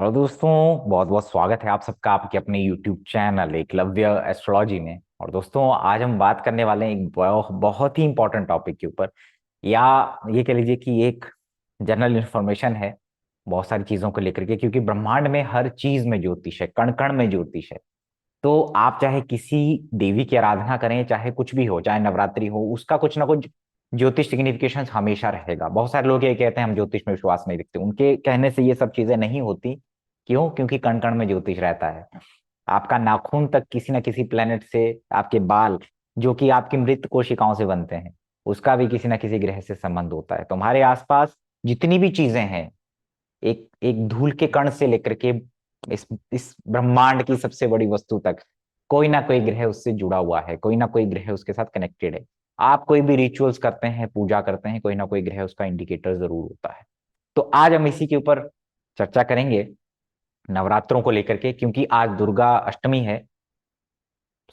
और दोस्तों, बहुत बहुत स्वागत है आप सबका आपके अपने YouTube चैनल एकलव्य एस्ट्रोलॉजी में। और दोस्तों, आज हम बात करने वाले हैं एक बहुत ही इंपॉर्टेंट टॉपिक के ऊपर, या ये कह लीजिए कि एक जनरल इंफॉर्मेशन है बहुत सारी चीजों को लेकर के, क्योंकि ब्रह्मांड में हर चीज में ज्योतिष है, कण कण में ज्योतिष है। तो आप चाहे किसी देवी की आराधना करें, चाहे कुछ भी हो, चाहे नवरात्रि हो, उसका कुछ ना कुछ ज्योतिष सिग्निफिकेशन हमेशा रहेगा। बहुत सारे लोग ये कहते हैं हम ज्योतिष में विश्वास नहीं रखते, उनके कहने से ये सब चीजें नहीं होती। क्यों? क्योंकि कण कण में ज्योतिष रहता है। आपका नाखून तक किसी न किसी प्लेनेट से, आपके बाल जो कि आपकी मृत कोशिकाओं से बनते हैं, उसका भी किसी न किसी ग्रह से संबंध होता है। तो हमारे आसपास जितनी भी चीजें हैं, एक एक धूल के कण से लेकर के इस ब्रह्मांड की सबसे बड़ी वस्तु तक, कोई ना कोई ग्रह उससे जुड़ा हुआ है, कोई ना कोई ग्रह उसके साथ कनेक्टेड है। आप कोई भी रिचुअल्स करते हैं, पूजा करते हैं, कोई ना कोई ग्रह उसका इंडिकेटर जरूर होता है। तो आज हम इसी के ऊपर चर्चा करेंगे, नवरात्रों को लेकर के, क्योंकि आज दुर्गा अष्टमी है।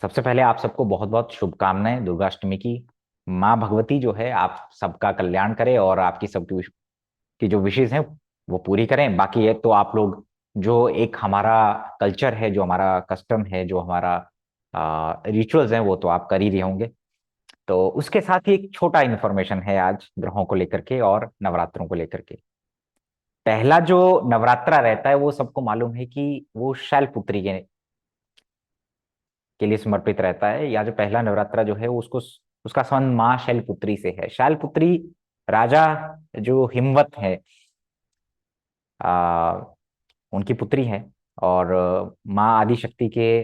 सबसे पहले आप सबको बहुत बहुत शुभकामनाएं दुर्गा अष्टमी की। माँ भगवती जो है आप सबका कल्याण करे और आपकी सबकी की जो विशेष हैं वो पूरी करें। बाकी है तो आप लोग, जो एक हमारा कल्चर है, जो हमारा कस्टम है, जो हमारा रिचुअल्स हैं, वो तो आप कर ही रहे होंगे। तो उसके साथ ही एक छोटा इन्फॉर्मेशन है आज ग्रहों को लेकर के और नवरात्रों को लेकर के। पहला जो नवरात्रा रहता है वो सबको मालूम है कि वो शैलपुत्री के लिए समर्पित रहता है। या जो पहला नवरात्रा जो है वो उसको, उसका संबंध माँ शैलपुत्री से है। शैलपुत्री राजा जो हिमवत है, आ, उनकी पुत्री है। और माँ आदिशक्ति के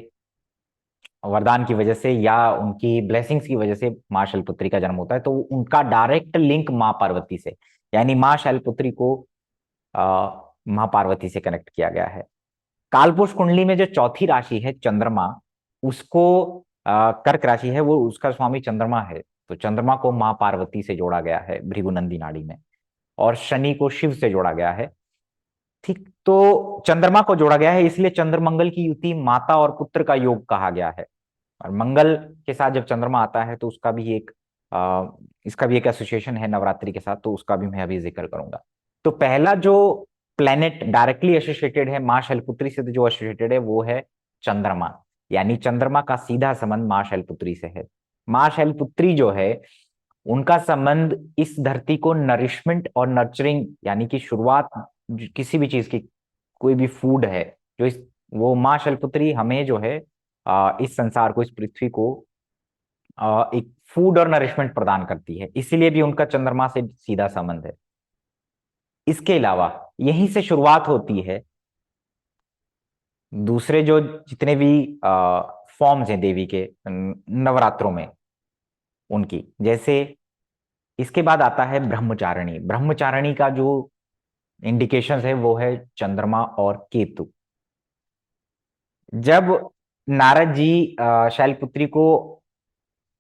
वरदान की वजह से या उनकी ब्लेसिंग्स की वजह से माँ शैलपुत्री का जन्म होता है। तो उनका डायरेक्ट लिंक माँ पार्वती से, यानी माँ शैलपुत्री को माँ पार्वती से कनेक्ट किया गया है। कालपुरुष कुंडली में जो चौथी राशि है चंद्रमा, उसको कर्क राशि है, वो उसका स्वामी चंद्रमा है। तो चंद्रमा को माँ पार्वती से जोड़ा गया है भृगुनंदी नाड़ी में। और शनि को शिव से जोड़ा गया है। ठीक, तो चंद्रमा को जोड़ा गया है, इसलिए चंद्रमंगल की युति माता और पुत्र का योग कहा गया है। और मंगल के साथ जब चंद्रमा आता है तो उसका भी एक इसका भी एक एसोसिएशन है नवरात्रि के साथ, तो उसका भी मैं अभी जिक्र करूंगा। तो पहला जो प्लेनेट डायरेक्टली एसोसिएटेड है माँ शैलपुत्री से, तो जो एसोसिएटेड है वो है चंद्रमा। यानी चंद्रमा का सीधा संबंध माँ शैलपुत्री से है। माँ शैलपुत्री जो है, उनका संबंध इस धरती को नरिशमेंट और नर्चरिंग, यानी कि शुरुआत किसी भी चीज की, कोई भी फूड है जो इस, वो माँ शैलपुत्री हमें जो है इस संसार को, इस पृथ्वी को एक फूड और नरिशमेंट प्रदान करती है। इसीलिए भी उनका चंद्रमा से सीधा संबंध है। इसके अलावा यहीं से शुरुआत होती है दूसरे जो जितने भी फॉर्म्स हैं देवी के नवरात्रों में, उनकी जैसे इसके बाद आता है ब्रह्मचारिणी। ब्रह्मचारिणी का जो इंडिकेशन है वो है चंद्रमा और केतु। जब नारद जी शैलपुत्री को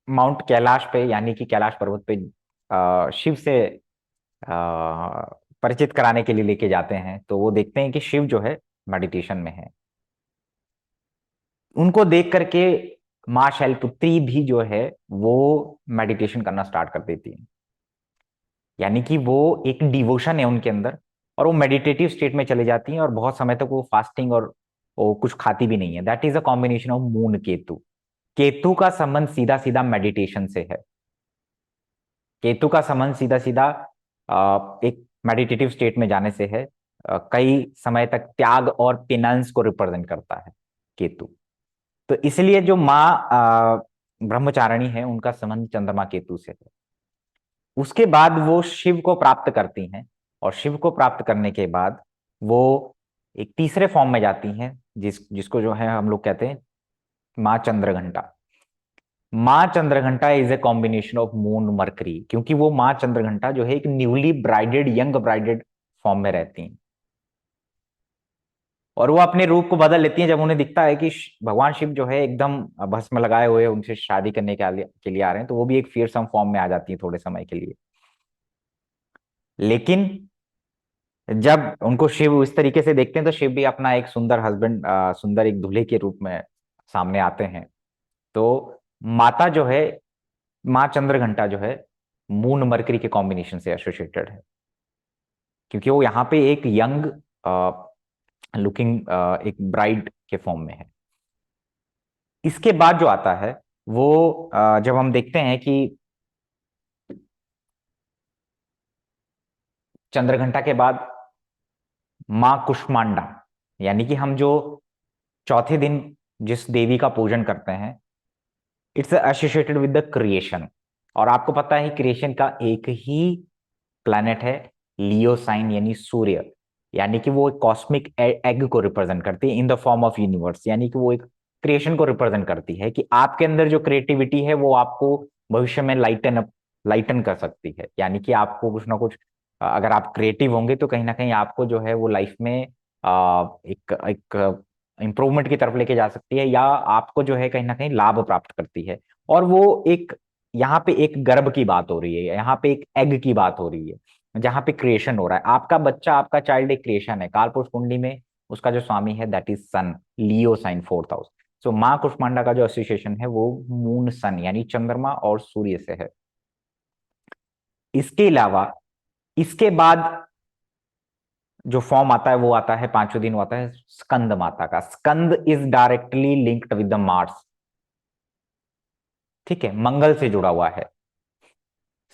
माउंट कैलाश पे, यानी कि कैलाश पर्वत पे शिव से परिचित कराने के लिए लेके जाते हैं, तो वो देखते हैं कि शिव जो है मेडिटेशन में है। उनको देख करके माँ शैलपुत्री भी जो है वो मेडिटेशन करना स्टार्ट कर देती है। यानी कि वो एक डिवोशन है उनके अंदर, और वो मेडिटेटिव स्टेट में चले जाती हैं, और बहुत समय तक वो फास्टिंग और वो कुछ खाती भी नहीं है। That is a combination of moon Ketu. Ketu का संबंध सीधा सीधा मेडिटेशन से है। केतु का संबंध सीधा सीधा एक मेडिटेटिव स्टेट में जाने से है। कई समय तक त्याग और पिनंस को रिप्रेजेंट करता है केतु। तो इसलिए जो माँ ब्रह्मचारिणी है, उनका संबंध चंद्रमा केतु से है। उसके बाद वो शिव को प्राप्त करती हैं, और शिव को प्राप्त करने के बाद वो एक तीसरे फॉर्म में जाती हैं, जिसको जो है हम लोग कहते हैं माँ चंद्रघंटा। माँ Chandraghanta is a combination of moon mercury, क्योंकि वो माँ चंद्रघंटा जो है एक न्यूली ब्राइडेड, यंग ब्राइडेड फॉर्म में रहती हैं। और वो अपने रूप को बदल लेती हैं जब उन्हें दिखता है कि भगवान शिव जो है एकदम भस्म लगाए हुए उनसे शादी करने के लिए आ रहे हैं, तो वो भी एक फियरसम फॉर्म में आ जाती है थोड़े समय के लिए। लेकिन जब उनको शिव इस तरीके से देखते हैं, तो शिव भी अपना एक सुंदर हस्बैंड, सुंदर एक दूल्हे के रूप में सामने आते हैं। तो माता जो है, माँ चंद्रघंटा जो है, मून मरकरी के कॉम्बिनेशन से एसोसिएटेड है, क्योंकि वो यहाँ पे एक यंग लुकिंग एक ब्राइड के फॉर्म में है। इसके बाद जो आता है वो जब हम देखते हैं कि चंद्रघंटा के बाद माँ कुष्मांडा, यानी कि हम जो चौथे दिन जिस देवी का पूजन करते हैं, it's associated with the creation. और आपको पता है क्रिएशन का एक ही प्लैनेट है, लियो साइन यानी सूर्य, यानी कि वो एक कॉस्मिक एग को रिप्रेजेंट करती है in the form of universe, यानी कि वो एक क्रिएशन को रिप्रेजेंट करती है कि आपके अंदर जो क्रिएटिविटी है वो आपको भविष्य में लाइटन कर सकती है। यानी कि आपको कुछ ना कुछ अगर आप क्रिएटिव होंगे तो कहीं ना कहीं आपको जो है वो लाइफ में एक एक इम्प्रूवमेंट की तरफ लेके जा सकती है, या आपको जो है कहीं ना कहीं लाभ प्राप्त करती है। और वो एक यहाँ पे एक गर्भ की बात हो रही है, यहाँ पे एक एग की बात हो रही है जहां पे क्रिएशन हो रहा है। आपका बच्चा, आपका चाइल्ड एक क्रिएशन है। कालपुरुष कुंडली में उसका जो स्वामी है that is sun, Leo sign, fourth house. So माँ कुष्मांडा का जो एसोसिएशन है वो मून सन यानी चंद्रमा और सूर्य से है। इसके अलावा इसके बाद जो फॉर्म आता है वो आता है पांचवें दिन, वो आता है स्कंद माता का। Skanda is directly linked with the Mars, ठीक है, मंगल से जुड़ा हुआ है।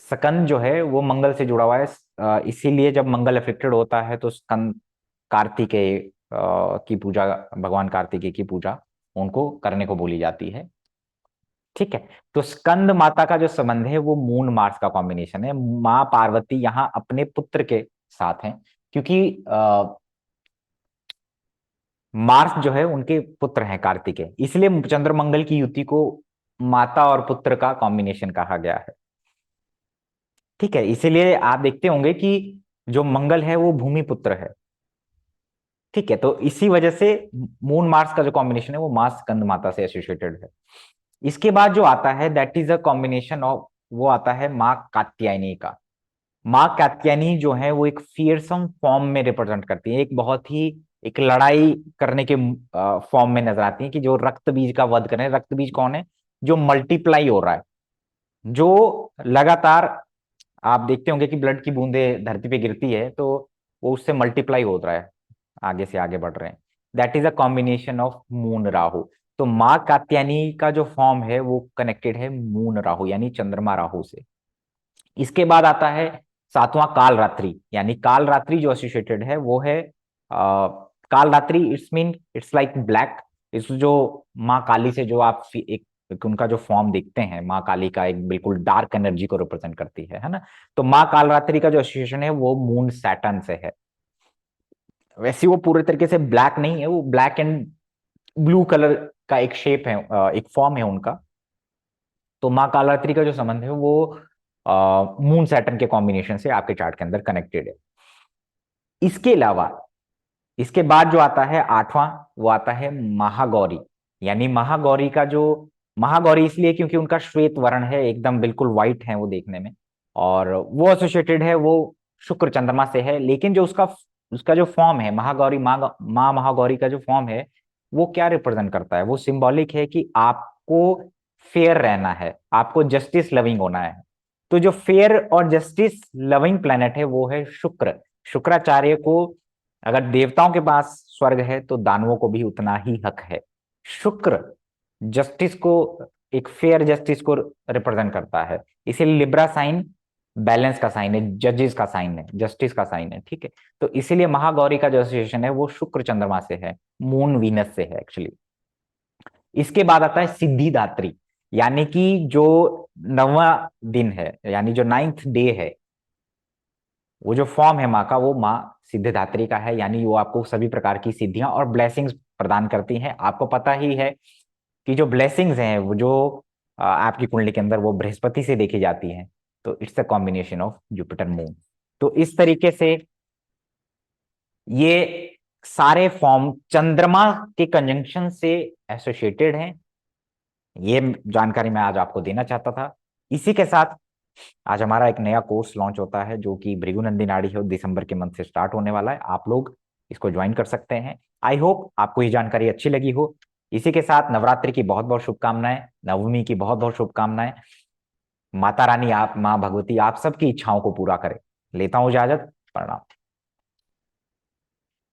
स्कंद जो है वो मंगल से जुड़ा हुआ है। इसीलिए जब मंगल अफेक्टेड होता है तो स्कंद, कार्तिकेय की पूजा, भगवान कार्तिकेय की पूजा उनको करने को बोली जाती है। ठीक है, तो स्कंद माता का जो संबंध है वो मून मार्स का कॉम्बिनेशन है। माँ पार्वती यहाँ अपने पुत्र के साथ हैं, क्योंकि मार्स जो है उनके पुत्र हैं कार्तिकेय, इसलिए चंद्रमंगल की युति को माता और पुत्र का कॉम्बिनेशन कहा गया है। ठीक है, इसीलिए आप देखते होंगे कि जो मंगल है वो भूमि पुत्र है। ठीक है, तो इसी वजह से मून मार्स का जो कॉम्बिनेशन है वो मार्स स्कंद माता से एसोसिएटेड है। इसके बाद जो आता है that is a combination of, वो आता है माँ कात्यायनी का। माँ कात्यायनी जो है वो एक फियरसम फॉर्म में रिप्रेजेंट करती है, एक बहुत ही एक लड़ाई करने के फॉर्म में नजर आती है, कि जो रक्त बीज का वध करें। रक्त बीज कौन है? जो मल्टीप्लाई हो रहा है, जो लगातार आप देखते होंगे कि ब्लड की बूंदें धरती पे गिरती है तो वो उससे मल्टीप्लाई हो रहा है, आगे से आगे बढ़ रहे हैं। That is a combination of moon Rahu. तो माँ कात्यायनी का जो फॉर्म है वो कनेक्टेड है मून राहु यानी चंद्रमा राहु से। इसके बाद आता है सातवां काल रात्रि, यानी काल रात्रि जो एसोसिएटेड है वो है काल रात्रि। It's like black. इस जो माँ काली से जो आप एक उनका जो फॉर्म देखते हैं, माँ काली का एक बिल्कुल डार्क एनर्जी को रिप्रेजेंट करती है ना। तो माँ काल रात्रि का जो एसोसिएशन है वो मून सैटर्न से है। वैसे वो पूरे तरीके से ब्लैक नहीं है, वो ब्लैक एंड ब्लू कलर का एक शेप है, एक फॉर्म है उनका। तो माँ कालरात्रि का जो संबंध है वो मून सैटर्न के कॉम्बिनेशन से आपके चार्ट के अंदर कनेक्टेड है। इसके अलावा इसके बाद जो आता है आठवां, वो आता है महागौरी। यानी महागौरी का जो, महागौरी इसलिए क्योंकि उनका श्वेत वर्ण है, एकदम बिल्कुल व्हाइट है वो देखने में, और वो एसोसिएटेड है, वो शुक्र चंद्रमा से है। लेकिन जो उसका उसका जो फॉर्म है महागौरी, माँ महागौरी का जो फॉर्म है वो क्या रिप्रेजेंट करता है? वो सिंबॉलिक है कि आपको फेयर रहना है, आपको जस्टिस लविंग होना है। तो जो फेयर और जस्टिस लविंग प्लेनेट है वो है शुक्र। शुक्राचार्य को, अगर देवताओं के पास स्वर्ग है तो दानवों को भी उतना ही हक है। शुक्र जस्टिस को, एक फेयर जस्टिस को रिप्रेजेंट करता है। इसीलिए लिब्रा साइन बैलेंस का साइन है, जजेस का साइन है, जस्टिस का साइन है। ठीक है, तो इसीलिए महागौरी का जो एसोसिएशन है वो शुक्र चंद्रमा से है, मून वीनस से है एक्चुअली। इसके बाद आता है सिद्धिदात्री, यानी कि जो नवा दिन है, यानी जो नाइन्थ डे है, वो जो फॉर्म है माँ का वो माँ सिद्धिदात्री का है। यानी वो आपको सभी प्रकार की सिद्धियां और ब्लेसिंग्स प्रदान करती हैं। आपको पता ही है कि जो ब्लेसिंग्स हैं वो जो आपकी कुंडली के अंदर वो बृहस्पति से देखी जाती हैं। तो it's a combination of Jupiter moon. तो इस तरीके से ये सारे फॉर्म चंद्रमा के कंजंक्शन से एसोसिएटेड हैं। ये जानकारी मैं आज आपको देना चाहता था। इसी के साथ आज हमारा एक नया कोर्स लॉन्च होता है जो कि भृगुनंदी नाड़ी है, दिसंबर के मंथ से स्टार्ट होने वाला है। आप लोग इसको ज्वाइन कर सकते हैं। आई होप आपको ये जानकारी अच्छी लगी हो। इसी के साथ नवरात्रि की बहुत बहुत शुभकामनाएं, नवमी की बहुत बहुत शुभकामनाएं। माता रानी, आप माँ भगवती आप सबकी इच्छाओं को पूरा करे। लेता हूं इजाजत। प्रणाम।